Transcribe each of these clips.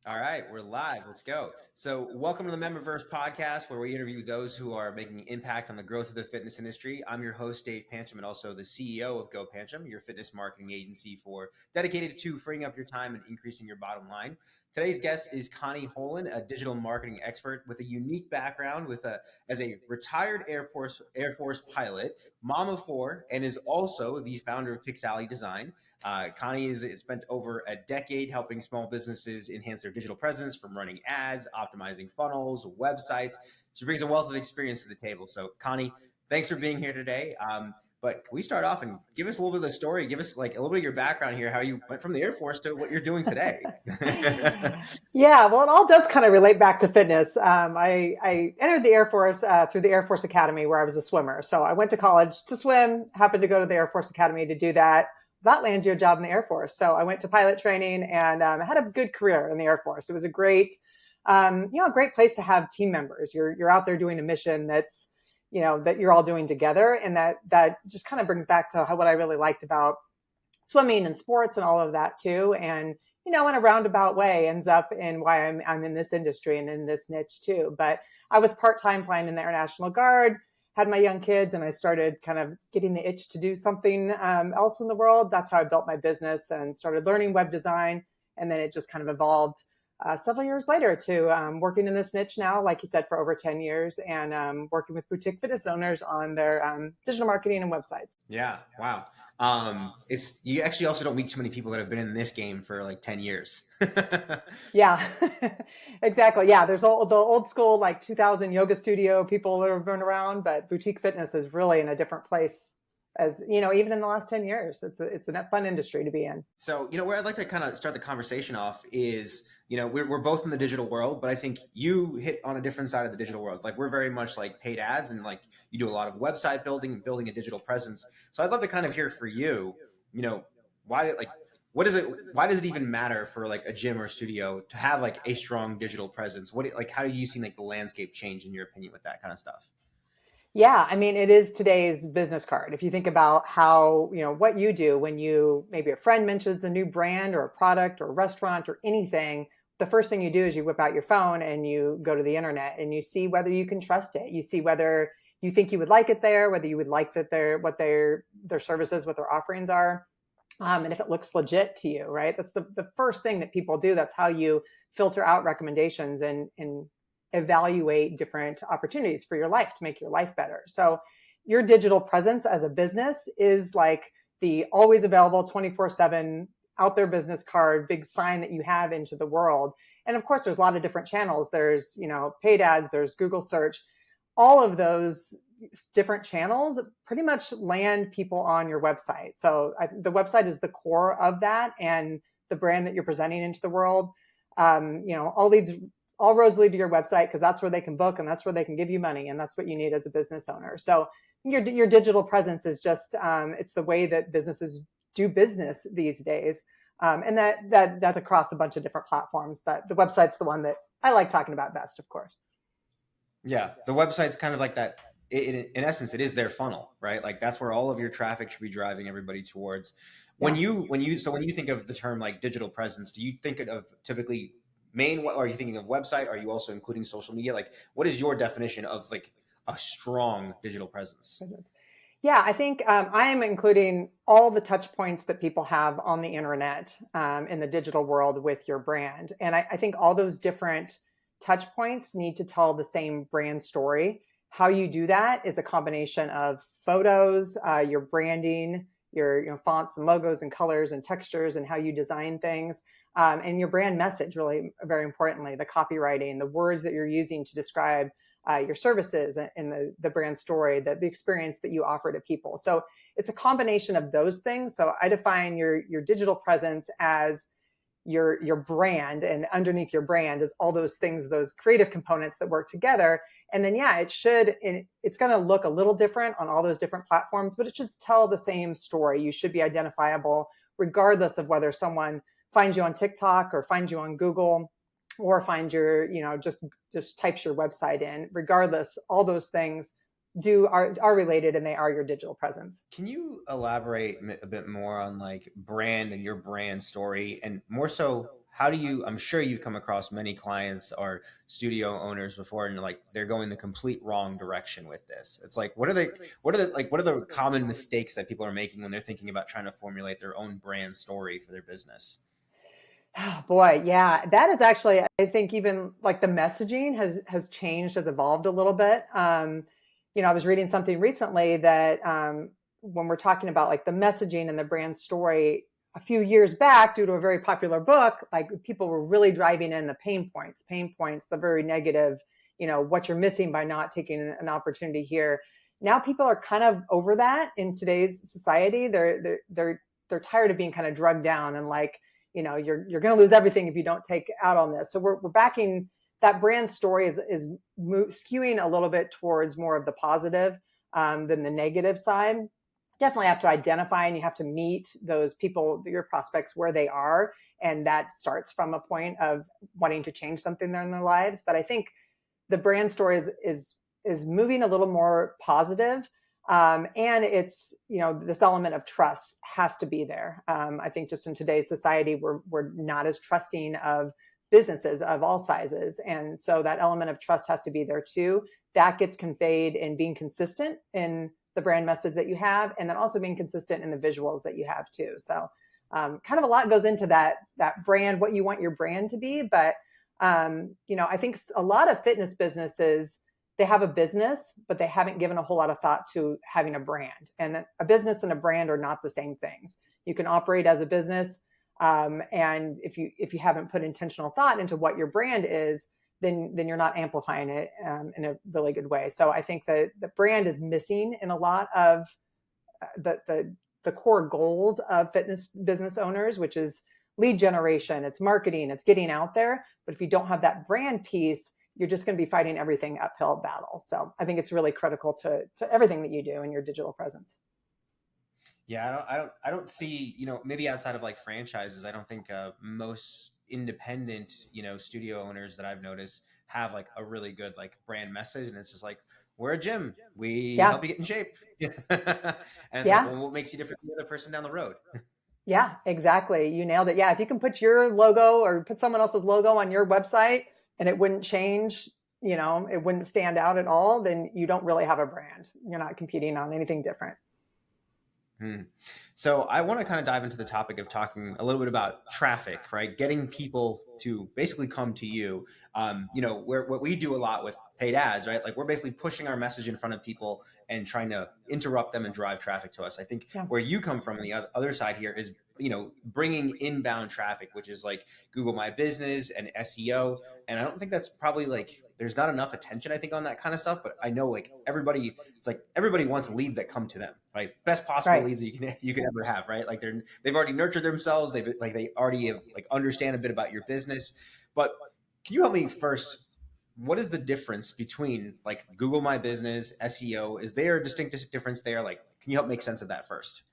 All right, we're live. Let's go. So, welcome to the Memberverse podcast, where we interview those who are making an impact on the growth of the fitness industry. I'm your host, Dave Pancham, and also the CEO of Go Pancham, your fitness marketing agency for dedicated to freeing up your time and increasing your bottom line. Today's guest is Connie Holen, a digital marketing expert with a unique background as a retired Air Force pilot, mom of four, and is also the founder of Pixali Design. Connie has spent over a decade helping small businesses enhance their digital presence, from running ads, optimizing funnels, websites. She brings a wealth of experience to the table. So, Connie, thanks for being here today. But can we start off and give us a little bit of the story? Give us like a little bit of your background here, how you went from the Air Force to what you're doing today. Yeah, well, it all does kind of relate back to fitness. I entered the Air Force through the Air Force Academy, where I was a swimmer. So I went to college to swim, happened to go to the Air Force Academy to do that. That lands you a job in the Air Force. So I went to pilot training and had a good career in the Air Force. It was a great, a great place to have team members. You're out there doing a mission that's, that you're all doing together. And that just kind of brings back to what I really liked about swimming and sports and all of that too. And, in a roundabout way ends up in why I'm in this industry and in this niche too. But I was part-time flying in the Air National Guard, had my young kids, and I started kind of getting the itch to do something else in the world. That's how I built my business and started learning web design. And then it just kind of evolved several years later to working in this niche now, like you said, for over 10 years and working with boutique fitness owners on their digital marketing and websites. Yeah. Wow. You actually also don't meet too many people that have been in this game for like 10 years. Yeah, exactly. Yeah. There's the old school, like 2000 yoga studio people that have been around, but boutique fitness is really in a different place as, even in the last 10 years. It's a fun industry to be in. So, where I'd like to kind of start the conversation off is, we're both in the digital world, but I think you hit on a different side of the digital world. Like, we're very much like paid ads, and like you do a lot of website building and building a digital presence. So I'd love to kind of hear for you, why does it even matter for like a gym or studio to have like a strong digital presence? How do you see like the landscape change in your opinion with that kind of stuff? Yeah, I mean, it is today's business card. If you think about how, what you do when maybe a friend mentions the new brand or a product or a restaurant or anything, the first thing you do is you whip out your phone and you go to the internet and you see whether you can trust it. You see whether you think you would like it there, whether you would like that what their services, what their offerings are. And if it looks legit to you, right? That's the first thing that people do. That's how you filter out recommendations and evaluate different opportunities for your life to make your life better. So your digital presence as a business is like the always available 24/7 out there business card, big sign that you have into the world. And of course, there's a lot of different channels. There's, paid ads, there's Google search, all of those different channels pretty much land people on your website. So the website is the core of that and the brand that you're presenting into the world. All roads lead to your website because that's where they can book and that's where they can give you money. And that's what you need as a business owner. So your digital presence is just, it's the way that businesses do business these days. And that's across a bunch of different platforms, but the website's the one that I like talking about best, of course. Yeah. The website's kind of like that. In essence, it is their funnel, right? Like that's where all of your traffic should be driving everybody towards. When you think of the term like digital presence, do you think of typically are you thinking of website? Are you also including social media? Like, what is your definition of like a strong digital presence? Yeah, I think I am including all the touch points that people have on the internet in the digital world with your brand. And I think all those different touch points need to tell the same brand story. How you do that is a combination of photos, your branding, your fonts and logos and colors and textures and how you design things. And your brand message, really very importantly, the copywriting, the words that you're using to describe your services and the brand story, the experience that you offer to people. So it's a combination of those things. So I define your digital presence as your brand, and underneath your brand is all those things, those creative components that work together. And then, it's going to look a little different on all those different platforms, but it should tell the same story. You should be identifiable regardless of whether someone finds you on TikTok or finds you on Google or finds just types your website in. Regardless, all those things are related, and they are your digital presence. Can you elaborate a bit more on like brand and your brand story, and more so, how do you, I'm sure you've come across many clients or studio owners before, and like they're going the complete wrong direction with this. It's like, what are the common mistakes that people are making when they're thinking about trying to formulate their own brand story for their business? Oh, boy, yeah, that is actually, I think even like the messaging has changed, has evolved a little bit. I was reading something recently that when we're talking about like the messaging and the brand story, a few years back, due to a very popular book, like people were really driving in the pain points, the very negative, what you're missing by not taking an opportunity here. Now people are kind of over that in today's society. They're tired of being kind of drugged down and like, you're going to lose everything if you don't take out on this. So we're backing that brand story is skewing a little bit towards more of the positive than the negative side. Definitely have to identify, and you have to meet those people, your prospects, where they are. And that starts from a point of wanting to change something there in their lives. But I think the brand story is moving a little more positive. And it's, this element of trust has to be there. I think just in today's society, we're not as trusting of businesses of all sizes. And so that element of trust has to be there too. That gets conveyed in being consistent in the brand message that you have, and then also being consistent in the visuals that you have too. So kind of a lot goes into that brand, what you want your brand to be. But, I think a lot of fitness businesses, they have a business, but they haven't given a whole lot of thought to having a brand. And a business and a brand are not the same things. You can operate as a business, and if you haven't put intentional thought into what your brand is, then you're not amplifying it in a really good way. So I think that the brand is missing in a lot of the core goals of fitness business owners, which is lead generation, it's marketing, it's getting out there. But if you don't have that brand piece, you're just going to be fighting everything uphill battle. So I think it's really critical to everything that you do in your digital presence. Yeah, I don't see, maybe outside of like franchises, I don't think most independent, studio owners that I've noticed have like a really good like brand message. And it's just like, we're a gym, we help you get in shape. And it's like, well, what makes you different from the other person down the road? Yeah, exactly. You nailed it. Yeah. If you can put your logo or put someone else's logo on your website and it wouldn't change, it wouldn't stand out at all, then you don't really have a brand. You're not competing on anything different. So I want to kind of dive into the topic of talking a little bit about traffic, right? Getting people to basically come to you. What we do a lot with paid ads, right? Like we're basically pushing our message in front of people and trying to interrupt them and drive traffic to us. I think where you come from on the other side here is, bringing inbound traffic, which is like Google My Business and SEO. And I don't think that's probably like, there's not enough attention, I think, on that kind of stuff. But I know like everybody wants leads that come to them, right? Best possible leads that you can ever have, right? Like they've already nurtured themselves. They already have like understand a bit about your business. But can you help me first? What is the difference between like Google My Business, SEO? Is there a distinct difference there? Like, can you help make sense of that first?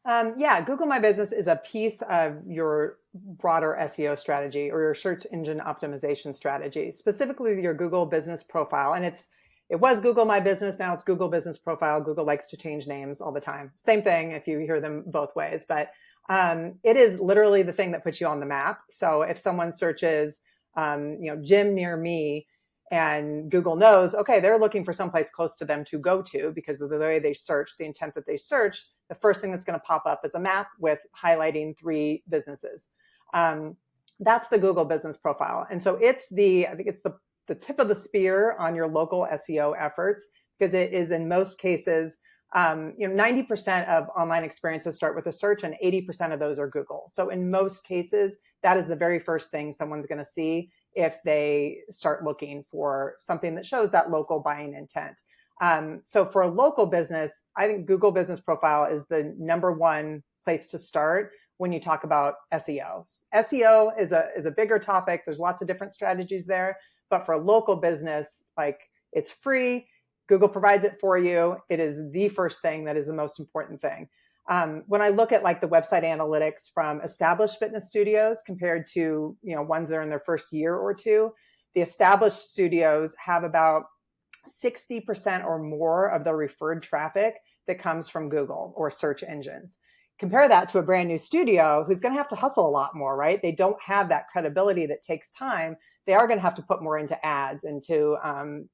Google My Business is a piece of your broader SEO strategy or your search engine optimization strategy, specifically your Google Business Profile. And it was Google My Business. Now it's Google Business Profile. Google likes to change names all the time. Same thing if you hear them both ways, but it is literally the thing that puts you on the map. So if someone searches, gym near me, and Google knows, okay, they're looking for someplace close to them to go to because of the way they search, the intent that they search, the first thing that's going to pop up is a map with highlighting 3 businesses. That's the Google Business Profile. And so I think it's the tip of the spear on your local SEO efforts, because it is in most cases, 90% of online experiences start with a search and 80% of those are Google. So in most cases, that is the very first thing someone's going to see if they start looking for something that shows that local buying intent. So for a local business, I think Google Business Profile is the number one place to start when you talk about SEO. SEO is a bigger topic. There's lots of different strategies there, but for a local business, like it's free. Google provides it for you. It is the first thing that is the most important thing. When I look at like the website analytics from established fitness studios compared to, ones that are in their first year or two, the established studios have about 60% or more of the referred traffic that comes from Google or search engines. Compare that to a brand new studio who's going to have to hustle a lot more, right? They don't have that credibility that takes time. They are going to have to put more into ads, into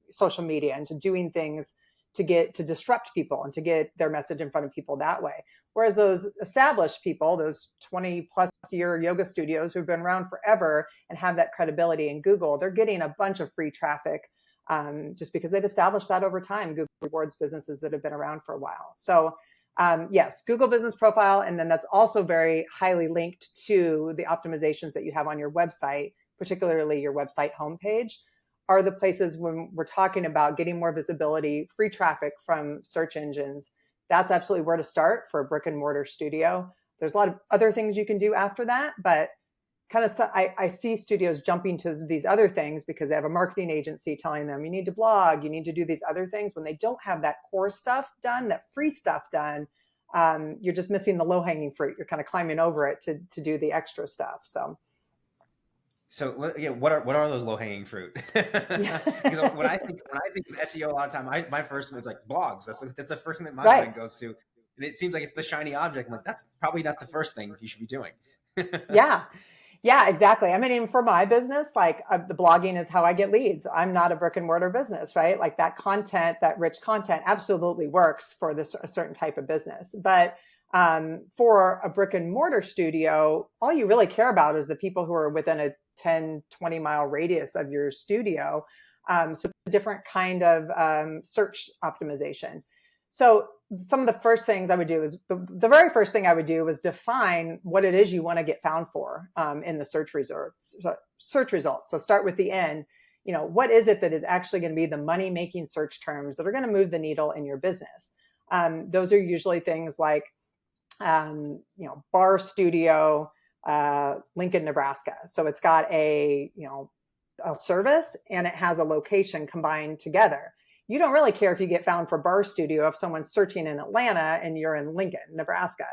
social media, into doing things to disrupt people and to get their message in front of people that way. Whereas those established people, those 20 plus year yoga studios who've been around forever and have that credibility in Google, they're getting a bunch of free traffic just because they've established that over time. Google rewards businesses that have been around for a while. So yes, Google Business Profile. And then that's also very highly linked to the optimizations that you have on your website, particularly your website homepage, are the places when we're talking about getting more visibility, free traffic from search engines. That's absolutely where to start for a brick and mortar studio. There's a lot of other things you can do after that, but I see studios jumping to these other things because they have a marketing agency telling them you need to blog, you need to do these other things. When they don't have that core stuff done, that free stuff done, you're just missing the low hanging fruit. You're kind of climbing over it to do the extra stuff. So yeah, what are those low hanging fruit? Because when I think of SEO, a lot of time, my first one is like blogs. That's the first thing that my mind goes to, and it seems like it's the shiny object. I'm like, that's probably not the first thing you should be doing. Yeah, exactly. I mean, for my business, like the blogging is how I get leads. I'm not a brick and mortar business, right? Like that content, that rich content absolutely works for a certain type of business. But for a brick and mortar studio, all you really care about is the people who are within a 10, 20 mile radius of your studio. So it's a different kind of search optimization. So some of the first things I would do is the very first thing I would do was define what it is you want to get found for in the search results. So start with the end. What is it that is actually going to be the money making search terms that are going to move the needle in your business? Those are usually things like, bar studio, Lincoln, Nebraska. So it's got a service and it has a location combined together. You don't really care if you get found for bar studio if someone's searching in Atlanta and you're in Lincoln, Nebraska.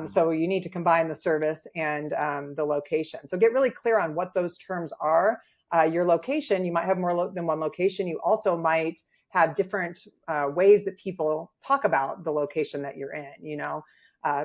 So you need to combine the service and the location. So get really clear on what those terms are. Your location, you might have more than one location. You also might have different ways that people talk about the location that you're in,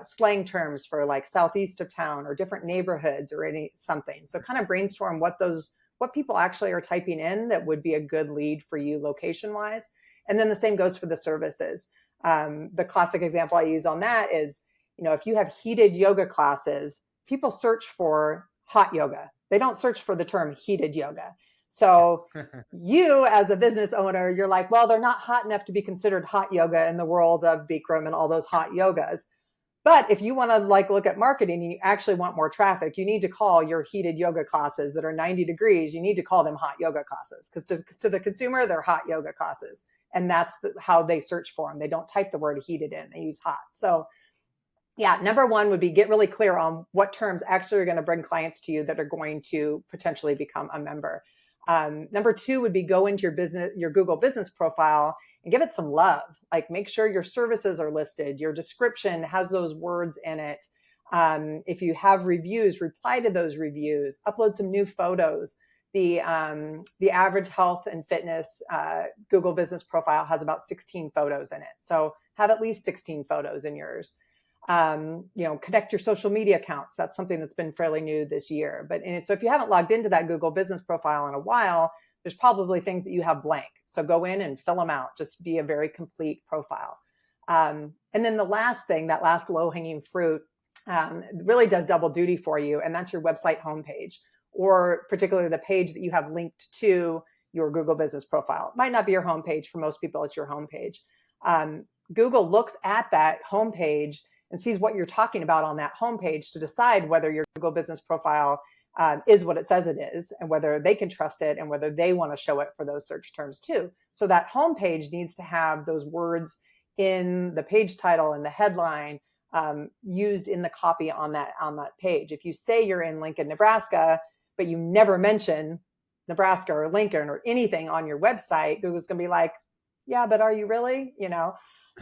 slang terms for like southeast of town or different neighborhoods or something. So kind of brainstorm what people actually are typing in that would be a good lead for you location wise. And then the same goes for the services. The classic example I use on that is, if you have heated yoga classes, people search for hot yoga. They don't search for the term heated yoga. So you as a business owner, you're like, well, they're not hot enough to be considered hot yoga in the world of Bikram and all those hot yogas. But if you want to look at marketing and you actually want more traffic, you need to call your heated yoga classes that are 90 degrees. You need to call them hot yoga classes because to the consumer, they're hot yoga classes. And that's how they search for them. They don't type the word heated in, they use hot. So yeah, number one would be get really clear on what terms actually are going to bring clients to you that are going to potentially become a member. Number two would be go into your Google business profile and give it some love. Like make sure your services are listed. Your description has those words in it. If you have reviews, reply to those reviews, upload some new photos. The average health and fitness Google business profile has about 16 photos in it. So have at least 16 photos in yours. Connect your social media accounts. That's something that's been fairly new this year. So if you haven't logged into that Google business profile in a while, there's probably things that you have blank. So go in and fill them out. Just be a very complete profile. And then the last thing, that last low hanging fruit, really does double duty for you. And that's your website homepage, or particularly the page that you have linked to your Google business profile. It might not be your homepage. For most people, it's your homepage. Google looks at that homepage and sees what you're talking about on that homepage to decide whether your Google business profile is what it says it is, and whether they can trust it and whether they want to show it for those search terms too. So that homepage needs to have those words in the page title and the headline used in the copy on that page. If you say you're in Lincoln, Nebraska, but you never mention Nebraska or Lincoln or anything on your website, Google's going to be like, yeah, but are you really?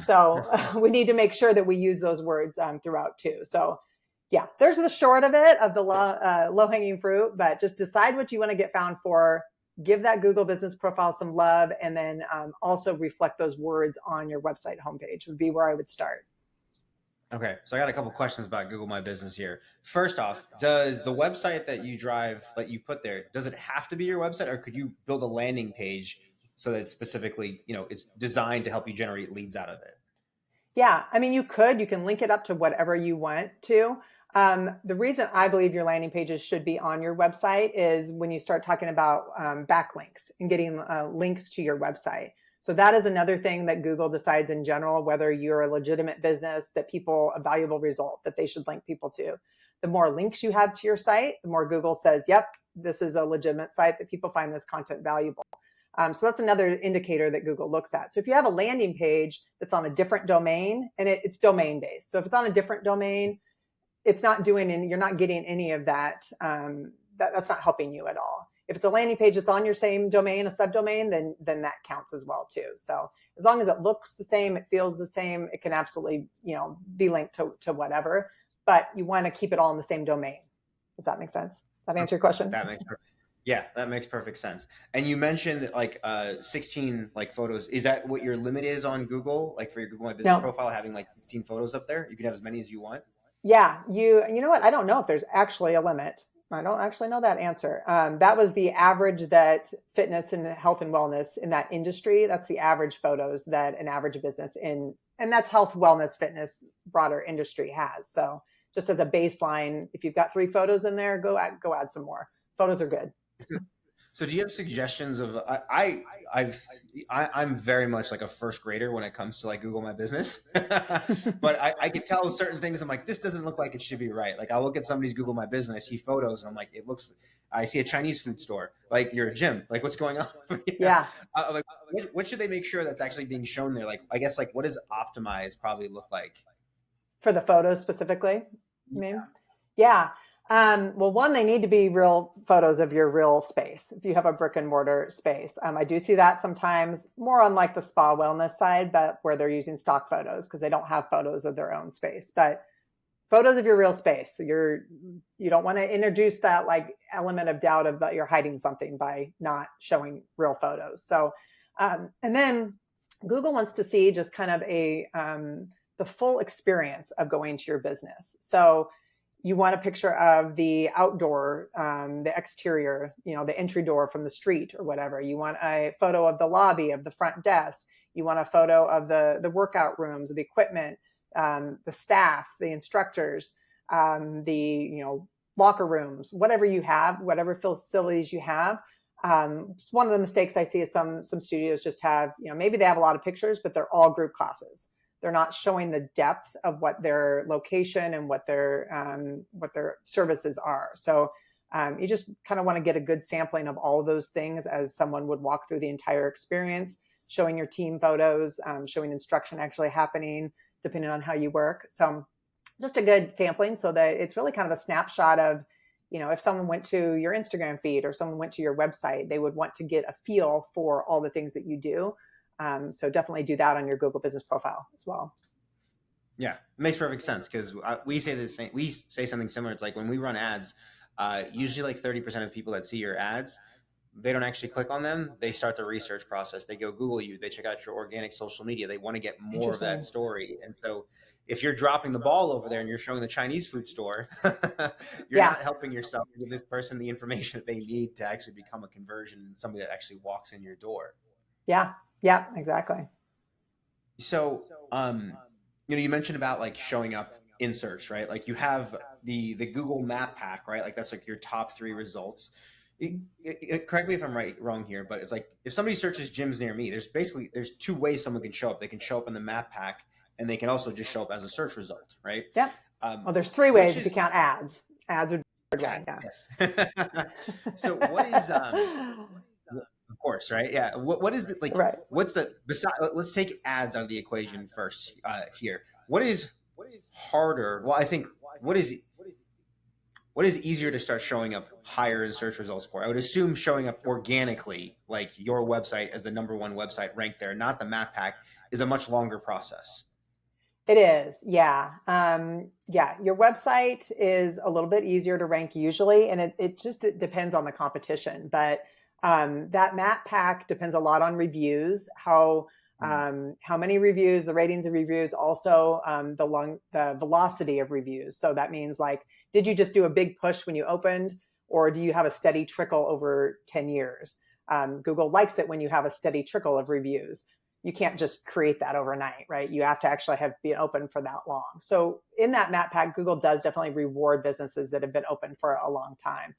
So we need to make sure that we use those words throughout too. So yeah, there's the short of it, of the low hanging fruit, but just decide what you want to get found for, give that Google business profile some love, and then also reflect those words on your website homepage would be where I would start. Okay, so I got a couple questions about Google My Business here. First off, does the website that you put there, does it have to be your website, or could you build a landing page so that it's specifically, it's designed to help you generate leads out of it? Yeah, I mean, you can link it up to whatever you want to. The reason I believe your landing pages should be on your website is when you start talking about backlinks and getting links to your website. So that is another thing that Google decides in general, whether you're a legitimate business, a valuable result that they should link people to. The more links you have to your site, the more Google says, yep, this is a legitimate site that people find this content valuable. So that's another indicator that Google looks at. So if you have a landing page that's on a different domain, and it's domain based. So if it's on a different domain, it's not you're not getting any of that. That's not helping you at all. If it's a landing page that's on your same domain, a subdomain, then that counts as well too. So as long as it looks the same, it feels the same, it can absolutely, be linked to whatever, but you want to keep it all in the same domain. Does that make sense? Does that answer your question? That makes perfect sense. And you mentioned 16 photos. Is that what your limit is on Google? Like for your Google My Business profile, having 16 photos up there? You can have as many as you want? Yeah, you know what? I don't know if there's actually a limit. I don't actually know that answer. That was the average that fitness and health and wellness in that industry. That's the average photos that an average business and that's health, wellness, fitness, broader industry has. So just as a baseline, if you've got 3 photos in there, go add some more. Photos are good. So do you have suggestions of I'm very much like a first grader when it comes to Google My Business, but I can tell certain things. I'm like, this doesn't look like it should be right. I'll look at somebody's Google My Business, I see photos, and I'm like, I see a Chinese food store, you're a gym, what's going on? Yeah. What should they make sure that's actually being shown there? I guess what does optimized probably look like for the photos specifically? You mean? Yeah. Well, one, they need to be real photos of your real space. If you have a brick and mortar space, I do see that sometimes more on the spa wellness side, but where they're using stock photos because they don't have photos of their own space, but photos of your real space. You don't want to introduce that element of doubt of that you're hiding something by not showing real photos. So, and then Google wants to see just kind of the full experience of going to your business. So you want a picture of the outdoor, the exterior, the entry door from the street or whatever. You want a photo of the lobby, of the front desk. You want a photo of the workout rooms, the equipment, the staff, the instructors, the locker rooms, whatever you have, whatever facilities you have. One of the mistakes I see is some studios just have, maybe they have a lot of pictures, but they're all group classes. They're not showing the depth of what their location and what their services are. So you just kind of want to get a good sampling of all of those things as someone would walk through the entire experience, showing your team photos, showing instruction actually happening, depending on how you work. So just a good sampling so that it's really kind of a snapshot of, if someone went to your Instagram feed or someone went to your website, they would want to get a feel for all the things that you do. So definitely do that on your Google business profile as well. Yeah, it makes perfect sense because we say something similar. It's when we run ads, usually 30% of people that see your ads, they don't actually click on them. They start the research process. They go Google you. They check out your organic social media. They want to get more of that story. And so if you're dropping the ball over there and you're showing the Chinese food store, you're not helping yourself give this person the information that they need to actually become a conversion and somebody that actually walks in your door. Yeah, exactly. So, you mentioned about showing up in search, right? You have the Google Map Pack, right? That's your top 3 results. Correct me if I'm wrong here, but it's if somebody searches gyms near me, there's 2 ways someone can show up. They can show up in the Map Pack, and they can also just show up as a search result, right? Yeah. Well, there's 3 ways if you count ads. Ads would be yeah. Yes. So what is of course, right? Yeah. What is the right. What's the let's take ads out of the equation first here. What is harder? Well, I think what is easier to start showing up higher in search results for? I would assume showing up organically, your website as the number 1 website ranked there, not the Map Pack, is a much longer process. It is. Yeah. Your website is a little bit easier to rank usually, and it just depends on the competition. But That map pack depends a lot on reviews, how many reviews, the ratings of reviews, also the velocity of reviews. So that means like, did you just do a big push when you opened, or do you have a steady trickle over 10 years? Google likes it when you have a steady trickle of reviews. You can't just create that overnight, right? You have to actually have been open for that long. So in that map pack, Google does definitely reward businesses that have been open for a long time.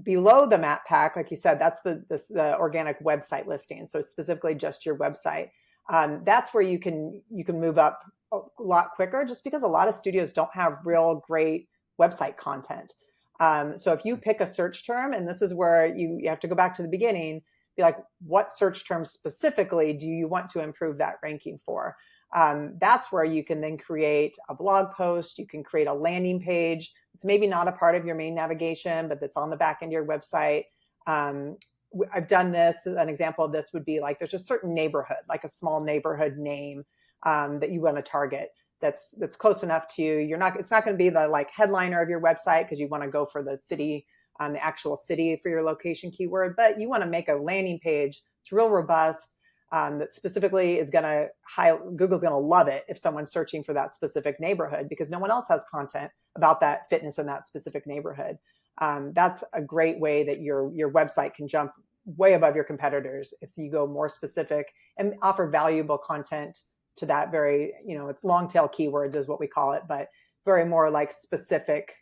Below the map pack, like you said, that's the organic website listing. So specifically just your website. That's where you can move up a lot quicker, just because a lot of studios don't have real great website content. So if you pick a search term, and this is where you have to go back to the beginning, be like, what search term specifically do you want to improve that ranking for? That's where you can then create a blog post. You can create a landing page. It's maybe not a part of your main navigation, but that's on the back end of your website. I've done this. An example of this would be like, there's a certain neighborhood, like a small neighborhood name that you want to target. That's close enough to you. It's not going to be the like headliner of your website, because you want to go for the city, the actual city for your location keyword, but you want to make a landing page. It's real robust. That specifically is Google's going to love it if someone's searching for that specific neighborhood, because no one else has content about that fitness in that specific neighborhood. That's a great way that your website can jump way above your competitors if you go more specific and offer valuable content to that very, it's long tail keywords is what we call it, but very more like specific,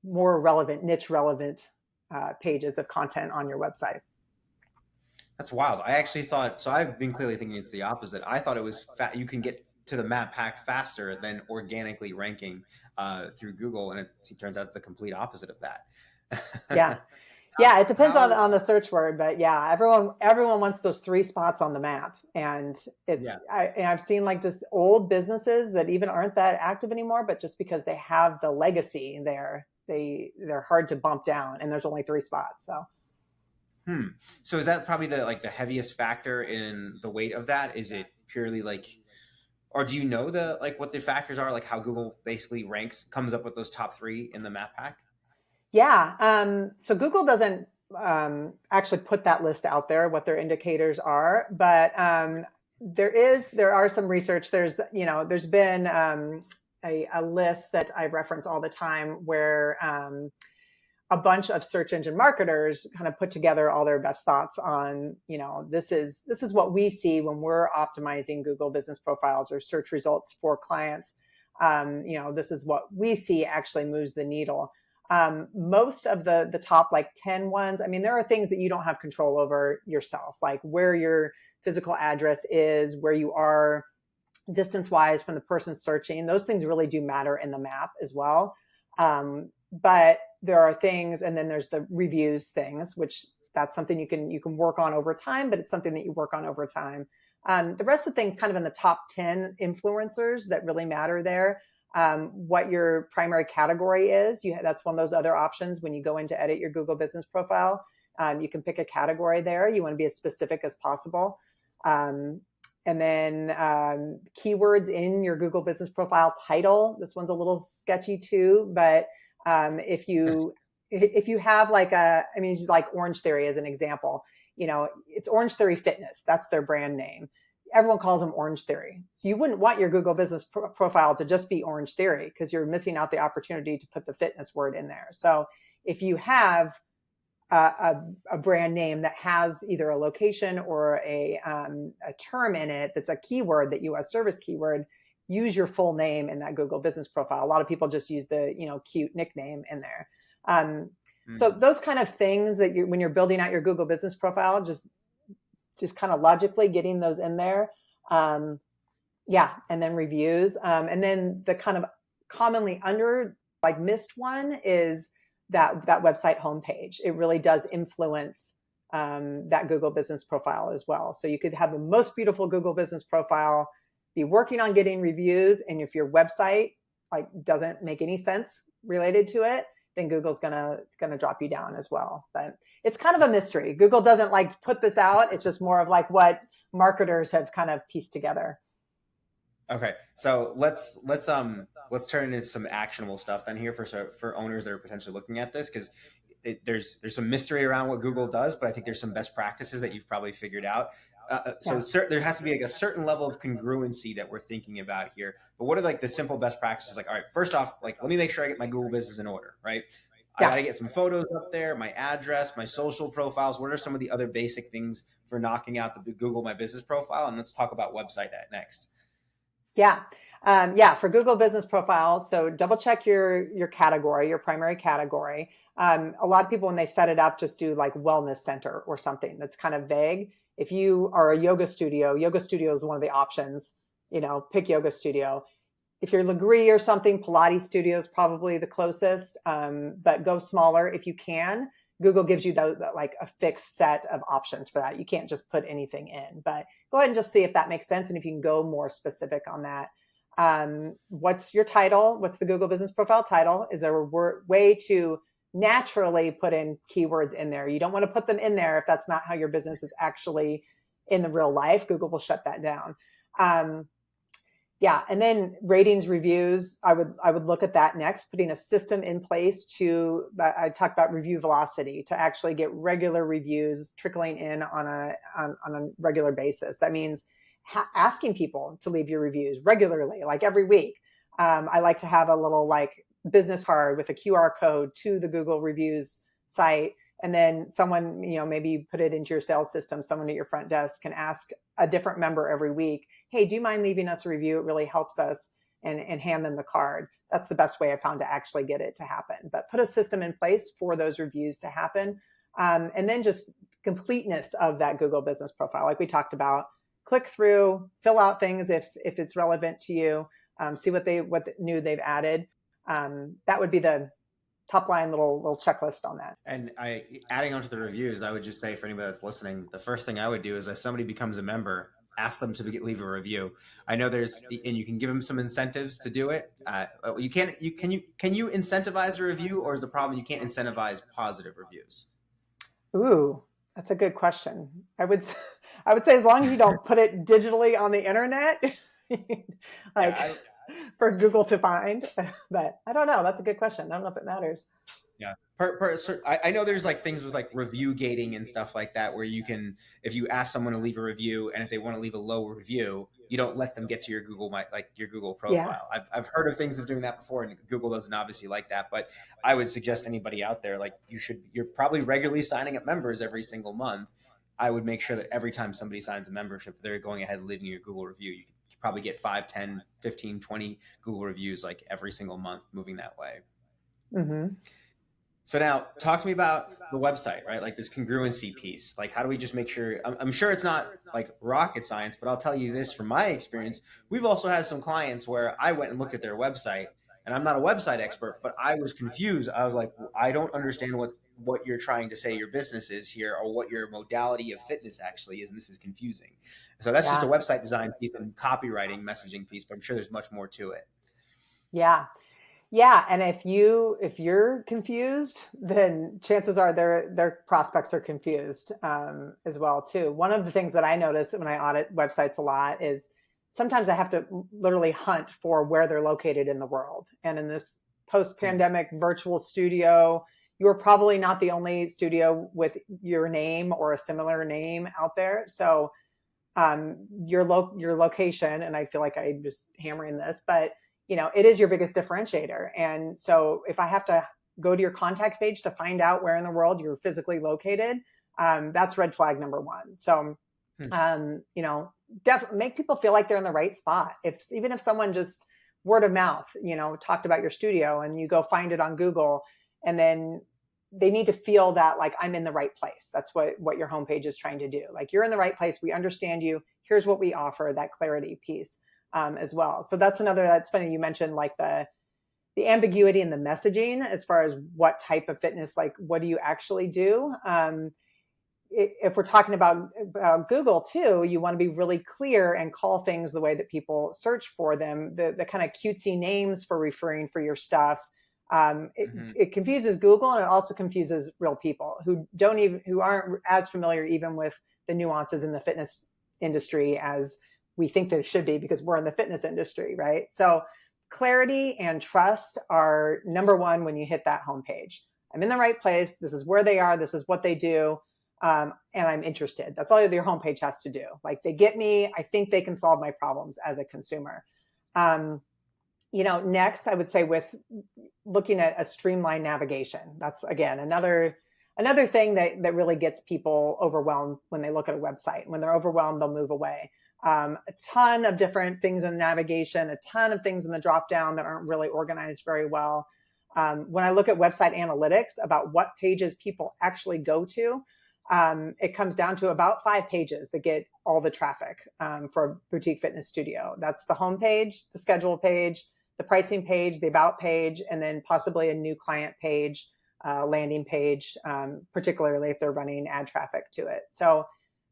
more relevant, niche relevant pages of content on your website. That's wild. I actually thought, so I've been clearly thinking it's the opposite. I thought it was you can get to the map pack faster than organically ranking through Google. And it turns out it's the complete opposite of that. Yeah. Yeah. It depends on the search word, but yeah, everyone wants those 3 spots on the map. And I've seen like just old businesses that even aren't that active anymore, but just because they have the legacy there, they're hard to bump down, and there's only 3 spots. So. So is that probably the heaviest factor in the weight of that? Is it purely like, or do you know what the factors are, like how Google basically comes up with those top 3 in the map pack? Yeah. So Google doesn't actually put that list out there, what their indicators are, but there are some research. There's been a list that I reference all the time where a bunch of search engine marketers kind of put together all their best thoughts on, this is what we see when we're optimizing Google business profiles or search results for clients. This is what we see actually moves the needle. Most of the top like 10 ones, I mean, there are things that you don't have control over yourself, like where your physical address is, where you are distance-wise from the person searching. Those things really do matter in the map as well. But there are things, and then there's the reviews things, which that's something you can work on over time, but it's something that you work on over time. The rest of things kind of in the top 10 influencers that really matter there. What your primary category is, that's one of those other options when you go in to edit your Google business profile. You can pick a category there. You want to be as specific as possible. And then keywords in your Google business profile title. This one's a little sketchy too, but if you have just like Orange Theory as an example, it's Orange Theory Fitness. That's their brand name. Everyone calls them Orange Theory. So you wouldn't want your Google business profile to just be Orange Theory, because you're missing out the opportunity to put the fitness word in there. So if you have a brand name that has either a location or a term in it that's a keyword, that U.S. service keyword, use your full name in that Google business profile. A lot of people just use the cute nickname in there. So those kind of things that when you're building out your Google business profile, just kind of logically getting those in there. And then reviews. And then the kind of commonly missed one is that website homepage. It really does influence that Google business profile as well. So you could have the most beautiful Google business profile, be working on getting reviews, and if your website doesn't make any sense related to it, then Google's gonna drop you down as well. But it's kind of a mystery. Google doesn't put this out. It's just more of what marketers have kind of pieced together. Okay, so let's turn into some actionable stuff then here for owners that are potentially looking at this, because there's some mystery around what Google does, but I think there's some best practices that you've probably figured out. There has to be like a certain level of congruency that we're thinking about here. But what are like the simple best practices? Like, all right, first off, like let me make sure I get my Google business in order, right? I got to get some photos up there, my address, my social profiles. What are some of the other basic things for knocking out the Google My Business profile? And let's talk about website next. Yeah. For Google Business Profile, so double check your category, your primary category. A lot of people, when they set it up, just do like wellness center or something that's kind of vague. If you are a yoga studio is one of the options, pick yoga studio. If you're Legree or something, Pilates studio is probably the closest, but go smaller if you can. Google gives you like a fixed set of options for that. You can't just put anything in, but go ahead and just see if that makes sense. And if you can go more specific on that. What's your title? What's the Google Business Profile title? Is there a way to naturally put in keywords in there? You don't want to put them in there if that's not how your business is actually in the real life. Google will shut that down. And then ratings, reviews, I would look at that next, putting a system in place I talked about review velocity, to actually get regular reviews trickling in on a regular basis. That means asking people to leave your reviews regularly, like every week. I like to have a little like business card with a QR code to the Google reviews site. And then someone, maybe put it into your sales system. Someone at your front desk can ask a different member every week, hey, do you mind leaving us a review? It really helps us, and hand them the card. That's the best way I found to actually get it to happen. But put a system in place for those reviews to happen. And then just completeness of that Google Business Profile. Like we talked about, click through, fill out things if it's relevant to you, see what new they've added. That would be the top line little checklist on that. And adding on to the reviews, I would just say for anybody that's listening, the first thing I would do is if somebody becomes a member, ask them to leave a review. I know and you can give them some incentives to do it. Can you incentivize a review, or is the problem you can't incentivize positive reviews? Ooh, that's a good question. I would say as long as you don't put it digitally on the internet, for Google to find, but I don't know. That's a good question. I don't know if it matters. Yeah. I know there's like things with like review gating and stuff like that, where you can, if you ask someone to leave a review, and if they want to leave a low review, you don't let them get to your Google profile. Yeah. I've heard of things of doing that before, and Google doesn't obviously like that, but I would suggest anybody out there, like you're probably regularly signing up members every single month. I would make sure that every time somebody signs a membership, they're going ahead and leaving your Google review. You could probably get 5, 10, 15, 20 Google reviews like every single month, moving that way. Mm-hmm. So now talk to me about the website, right? Like this congruency piece. Like, how do we just make sure, I'm sure it's not like rocket science, but I'll tell you this from my experience. We've also had some clients where I went and looked at their website, and I'm not a website expert, but I was confused. I was like, I don't understand what you're trying to say your business is here, or what your modality of fitness actually is. And this is confusing. So that's just a website design piece and copywriting messaging piece, but I'm sure there's much more to it. Yeah. Yeah. And if you're confused, then chances are their prospects are confused as well too. One of the things that I notice when I audit websites a lot is sometimes I have to literally hunt for where they're located in the world. And in this post-pandemic virtual studio, you're probably not the only studio with your name or a similar name out there. So your location, and I feel like I'm just hammering this, but it is your biggest differentiator. And so if I have to go to your contact page to find out where in the world you're physically located, that's red flag number one. So, definitely make people feel like they're in the right spot. Even if someone just word of mouth, talked about your studio, and you go find it on Google, and then they need to feel that like, I'm in the right place. That's what your homepage is trying to do. Like, you're in the right place. We understand you. Here's what we offer, that clarity piece as well. So that's funny. You mentioned like the ambiguity in the messaging as far as what type of fitness, like what do you actually do? If we're talking about Google too, you want to be really clear and call things the way that people search for them, the kind of cutesy names for referring for your stuff. It confuses Google, and it also confuses real people who aren't as familiar even with the nuances in the fitness industry as we think they should be, because we're in the fitness industry, right? So clarity and trust are number one when you hit that homepage. I'm in the right place. This is where they are. This is what they do. And I'm interested. That's all your homepage has to do. Like, they get me. I think they can solve my problems as a consumer. Next, I would say with looking at a streamlined navigation. That's, again, another thing that really gets people overwhelmed when they look at a website. When they're overwhelmed, they'll move away. A ton of different things in navigation, a ton of things in the drop down that aren't really organized very well. When I look at website analytics about what pages people actually go to, it comes down to about 5 pages that get all the traffic for a boutique fitness studio. That's the home page, the schedule page, the pricing page, the about page, and then possibly a new client page, landing page, particularly if they're running ad traffic to it. So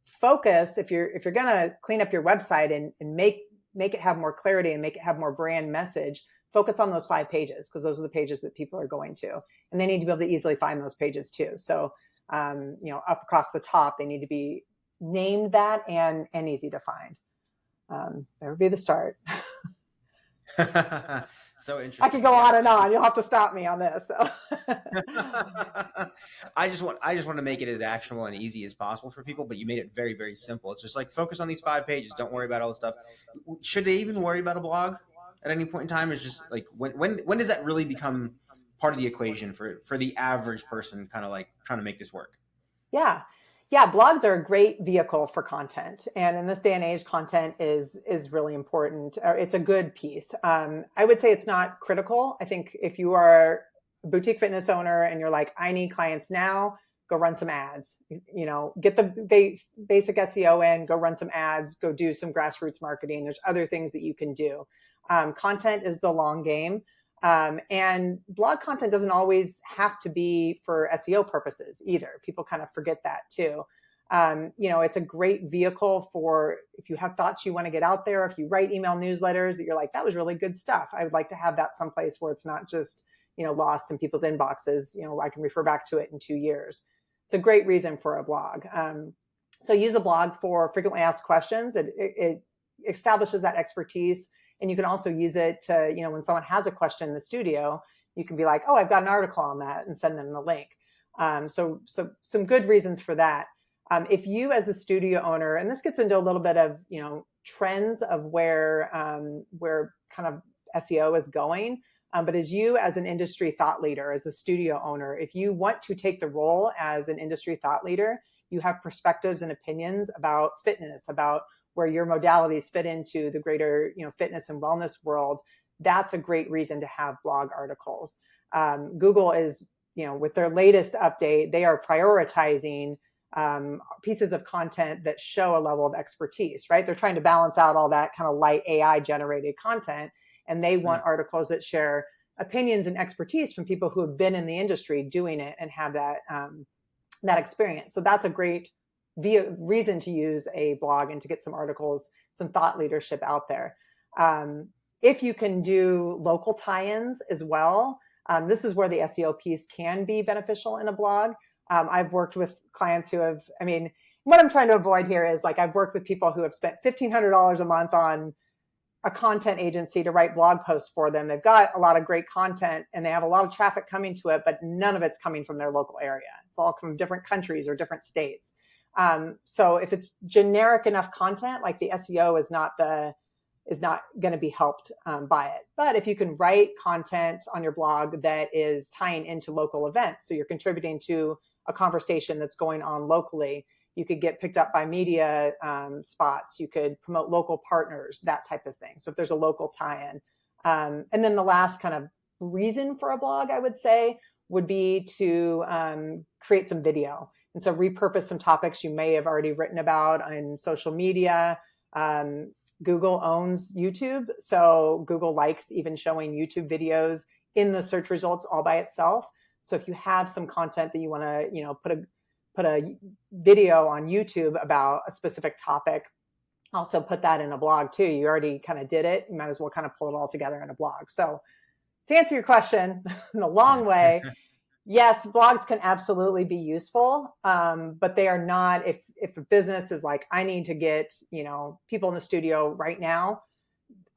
focus, if you're going to clean up your website and make it have more clarity and make it have more brand message, focus on those 5 pages, because those are the pages that people are going to, and they need to be able to easily find those pages too. So, up across the top, they need to be named that and easy to find. That would be the start. So interesting. I could go on and on. You'll have to stop me on this. So. I just want to make it as actionable and easy as possible for people, but you made it very, very simple. It's just like, focus on these 5 pages. Don't worry about all the stuff. Should they even worry about a blog at any point in time? It's just like, when does that really become part of the equation for the average person, kind of like trying to make this work? Yeah, blogs are a great vehicle for content. And in this day and age, content is really important. It's a good piece. I would say it's not critical. I think if you are a boutique fitness owner and you're like, I need clients now, go run some ads, get the basic SEO in, go run some ads, go do some grassroots marketing. There's other things that you can do. Content is the long game. And blog content doesn't always have to be for SEO purposes either. People kind of forget that too. It's a great vehicle for if you have thoughts you want to get out there, if you write email newsletters that you're like, that was really good stuff. I would like to have that someplace where it's not just, lost in people's inboxes. I can refer back to it in 2 years. It's a great reason for a blog. So use a blog for frequently asked questions. It establishes that expertise. And you can also use it to, when someone has a question in the studio, you can be like, oh, I've got an article on that, and send them the link. So some good reasons for that. If you as a studio owner, and this gets into a little bit of, trends of where kind of SEO is going. But as you as an industry thought leader, as a studio owner, if you want to take the role as an industry thought leader, you have perspectives and opinions about fitness, about where your modalities fit into the greater, fitness and wellness world. That's a great reason to have blog articles. Google is, with their latest update, they are prioritizing pieces of content that show a level of expertise, right? They're trying to balance out all that kind of light AI generated content. And they want articles that share opinions and expertise from people who have been in the industry doing it and have that experience. So that's a great reason to use a blog and to get some articles, some thought leadership out there. If you can do local tie-ins as well, this is where the SEO piece can be beneficial in a blog. I've worked with clients who have, what I'm trying to avoid here is like, I've worked with people who have spent $1,500 a month on a content agency to write blog posts for them. They've got a lot of great content and they have a lot of traffic coming to it, but none of it's coming from their local area. It's all from different countries or different states. So if it's generic enough content, like the SEO is not going to be helped by it. But if you can write content on your blog that is tying into local events, so you're contributing to a conversation that's going on locally, you could get picked up by media spots. You could promote local partners, that type of thing. So if there's a local tie-in. And then the last kind of reason for a blog, I would say, would be to create some video. And so repurpose some topics you may have already written about on social media. Google owns YouTube. So Google likes even showing YouTube videos in the search results all by itself. So if you have some content that you want to, put a video on YouTube about a specific topic, also put that in a blog too. You already kind of did it. You might as well kind of pull it all together in a blog. So to answer your question in a long way, yes, blogs can absolutely be useful, but they are not, if a business is like, I need to get, people in the studio right now,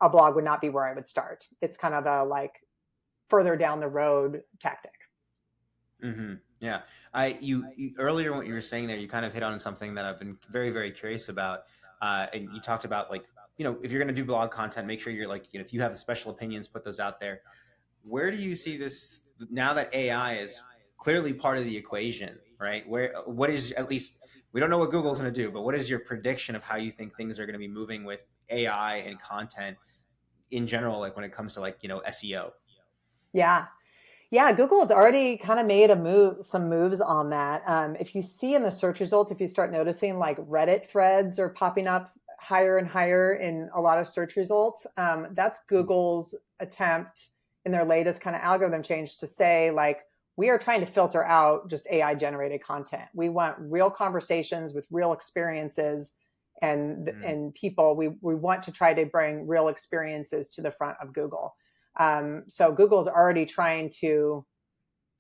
a blog would not be where I would start. It's kind of a like further down the road tactic. Yeah. You earlier what you were saying there, you kind of hit on something that I've been very, very curious about. And you talked about like, if you're going to do blog content, make sure you're like, if you have special opinions, put those out there. Where do you see this now that AI is clearly part of the equation, right? What is, at least we don't know what Google's going to do, but what is your prediction of how you think things are going to be moving with AI and content in general, like when it comes to like, SEO? Yeah. Yeah, Google has already kind of made some moves on that. If you see in the search results, if you start noticing like Reddit threads are popping up higher and higher in a lot of search results, that's Google's attempt in their latest kind of algorithm change to say like, we are trying to filter out just AI generated content. We want real conversations with real experiences and people. We want to try to bring real experiences to the front of Google. So Google's already trying to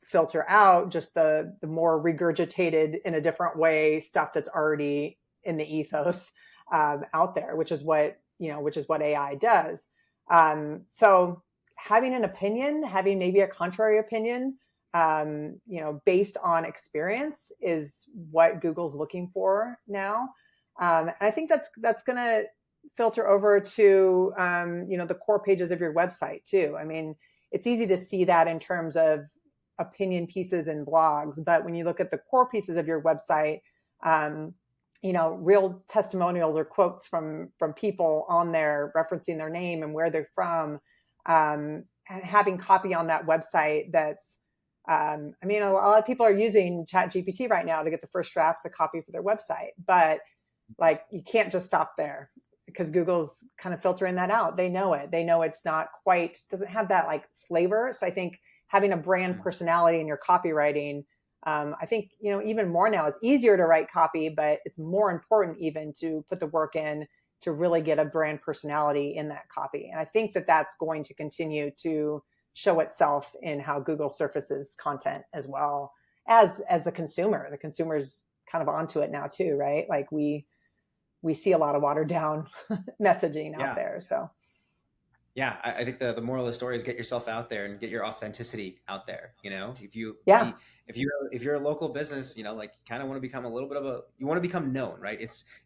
filter out just the more regurgitated in a different way stuff that's already in the ethos out there, which is what AI does. So having an opinion, having maybe a contrary opinion, based on experience is what Google's looking for now. And I think that's going to filter over to, the core pages of your website too. I mean, it's easy to see that in terms of opinion pieces and blogs, but when you look at the core pieces of your website, real testimonials or quotes from people on there referencing their name and where they're from, and having copy on that website that's, a lot of people are using ChatGPT right now to get the first drafts of copy for their website, but like, you can't just stop there because Google's kind of filtering that out. They know it. They know it's not quite, doesn't have that like flavor. So I think having a brand personality in your copywriting, I think, even more now, it's easier to write copy, but it's more important even to put the work in to really get a brand personality in that copy. And I think that that's going to continue to show itself in how Google surfaces content as well as the consumer. The consumer's kind of onto it now too, right? Like we see a lot of watered down messaging out there. So yeah, I think the moral of the story is get yourself out there and get your authenticity out there. If you're a local business, like you kind of want to become a little bit of you want to become known, right?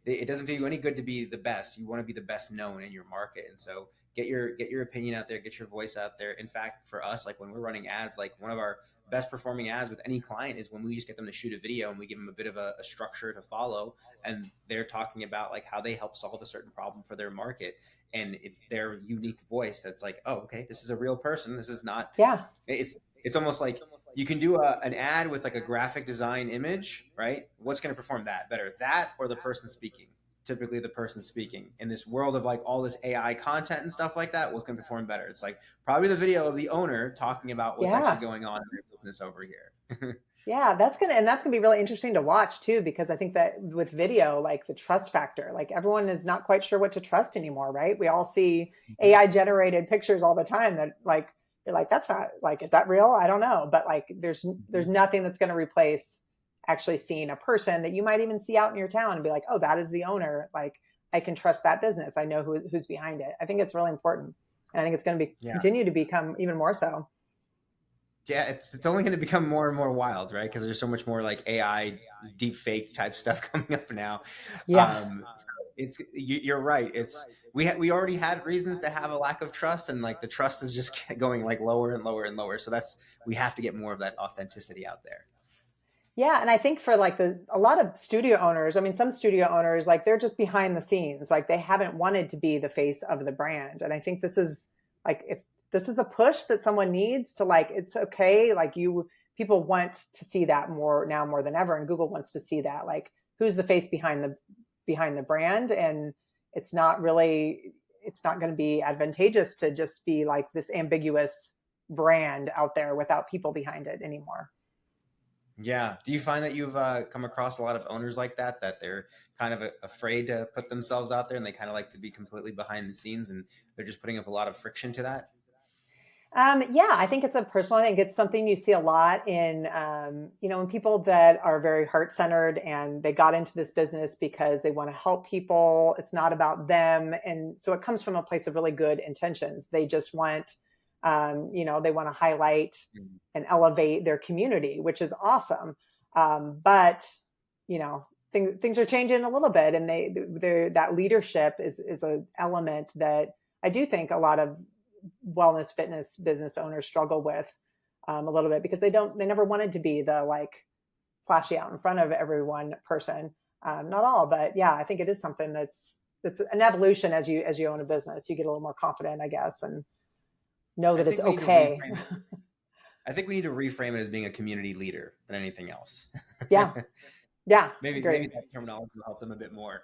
It doesn't do you any good to be the best. You want to be the best known in your market. And so get your opinion out there, get your voice out there. In fact, for us, like when we're running ads, like one of our best performing ads with any client is when we just get them to shoot a video and we give them a bit of a structure to follow. And they're talking about like how they help solve a certain problem for their market. And it's their unique voice that's like, oh, okay, this is a real person. This is not, it's almost like you can do an ad with like a graphic design image, right? What's going to perform that better, that or the person speaking? Typically the person speaking. In this world of like all this AI content and stuff like that, what's going to perform better? It's like probably the video of the owner talking about what's actually going on in their business over here. Yeah, that's gonna be really interesting to watch too, because I think that with video, like the trust factor, like everyone is not quite sure what to trust anymore, right? We all see AI generated pictures all the time that like you're like, that's not like, is that real? I don't know, but like there's nothing that's going to replace actually seeing a person that you might even see out in your town and be like, oh, that is the owner. Like I can trust that business. I know who's behind it. I think it's really important, and I think it's going to continue to become even more so. Yeah, it's only going to become more and more wild, right? Because there's so much more like AI deep fake type stuff coming up now. Yeah, you're right. We already had reasons to have a lack of trust, and like the trust is just going like lower and lower and lower. So we have to get more of that authenticity out there. Yeah, and I think for like a lot of studio owners, I mean, some studio owners, like they're just behind the scenes, like they haven't wanted to be the face of the brand, and I think this is like if this is a push that someone needs to like, it's okay. Like people want to see that more than ever. And Google wants to see that, like who's the face behind the brand. And it's not going to be advantageous to just be like this ambiguous brand out there without people behind it anymore. Yeah. Do you find that you've come across a lot of owners like that they're kind of afraid to put themselves out there and they kind of like to be completely behind the scenes and they're just putting up a lot of friction to that? Yeah, I think it's a personal thing. It's something you see a lot in, in people that are very heart-centered and they got into this business because they want to help people. It's not about them. And so it comes from a place of really good intentions. They just want They want to highlight and elevate their community, which is awesome. But things are changing a little bit, and that leadership is an element that I do think a lot of wellness fitness business owners struggle with a little bit, because they never wanted to be the flashy out in front of everyone person. Not all, but yeah, I think it is something that's an evolution as you own a business. You get a little more confident, I guess, and know that it's okay. I think we need to reframe it as being a community leader than anything else. Yeah. Yeah. Maybe that terminology will help them a bit more.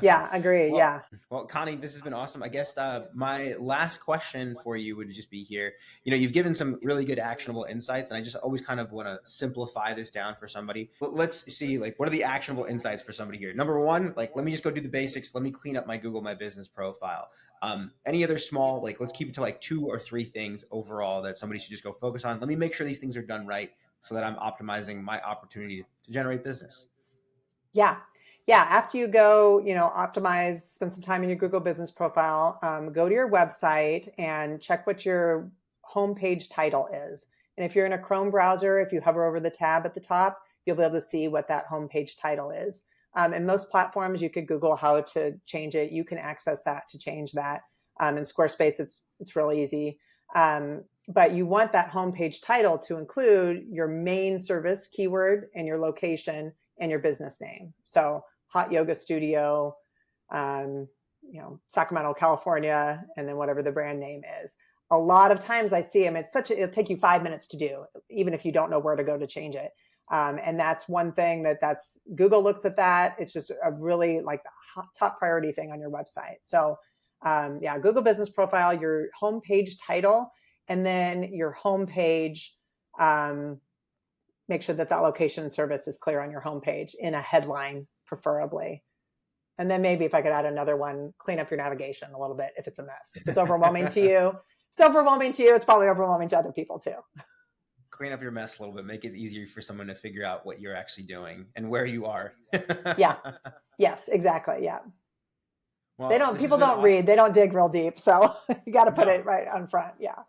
Yeah, agree. Well, Connie, this has been awesome. I guess my last question for you would just be here. You've given some really good actionable insights, and I just always kind of want to simplify this down for somebody. Let's see, what are the actionable insights for somebody here? Number one, let me just go do the basics. Let me clean up my Google My Business profile. Any other small, let's keep it to 2 or 3 things overall that somebody should just go focus on. Let me make sure these things are done right, so that I'm optimizing my opportunity to generate business. Yeah. After you go, optimize, spend some time in your Google business profile, go to your website and check what your homepage title is. And if you're in a Chrome browser, if you hover over the tab at the top, you'll be able to see what that homepage title is. In most platforms, you could Google how to change it. You can access that to change that. In Squarespace, it's really easy. But you want that homepage title to include your main service keyword and your location and your business name. So hot yoga studio, Sacramento, California, and then whatever the brand name is. A lot of times I see them, it'll take you 5 minutes to do, even if you don't know where to go to change it. And that's one thing Google looks at that. It's just a really the top priority thing on your website. So Google business profile, your homepage title, and then your homepage, make sure that location and service is clear on your homepage in a headline, preferably. And then maybe if I could add another one, clean up your navigation a little bit if it's a mess. If it's overwhelming to you, it's probably overwhelming to other people too. Clean up your mess a little bit, make it easier for someone to figure out what you're actually doing and where you are. Yeah. Yes, exactly. Yeah. Well, people don't read, they don't dig real deep. So you got to put it right on front. Yeah.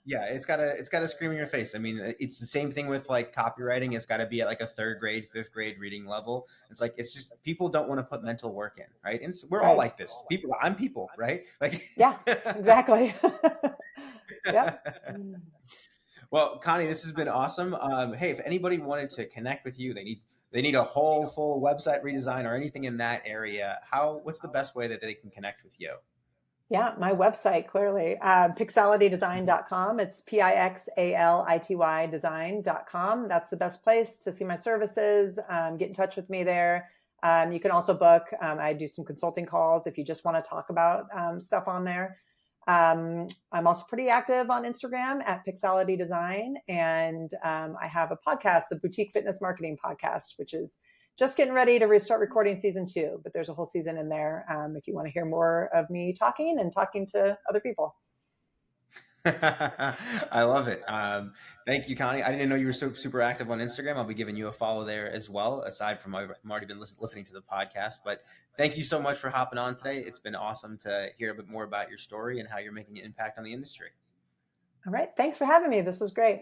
Yeah, it's gotta scream in your face. I mean, it's the same thing with copywriting. It's got to be at a 3rd grade, 5th grade reading level. It's just people don't want to put mental work in, right? And we're all like this. I'm people, right? Yeah, exactly. Yeah. Well, Connie, this has been awesome. Hey, if anybody wanted to connect with you, they need a whole full website redesign or anything in that area. What's the best way that they can connect with you? Yeah, my website, clearly, pixalitydesign.com. It's PIXALITY design.com. That's the best place to see my services. Get in touch with me there. You can also book. I do some consulting calls if you just want to talk about stuff on there. I'm also pretty active on Instagram at Pixality Design. And I have a podcast, the Boutique Fitness Marketing Podcast, which is just getting ready to start recording season 2, but there's a whole season in there if you want to hear more of me talking to other people. I love it. Thank you, Connie. I didn't know you were so super active on Instagram. I'll be giving you a follow there as well, aside from I've already been listening to the podcast. But thank you so much for hopping on today. It's been awesome to hear a bit more about your story and how you're making an impact on the industry. All right. Thanks for having me. This was great.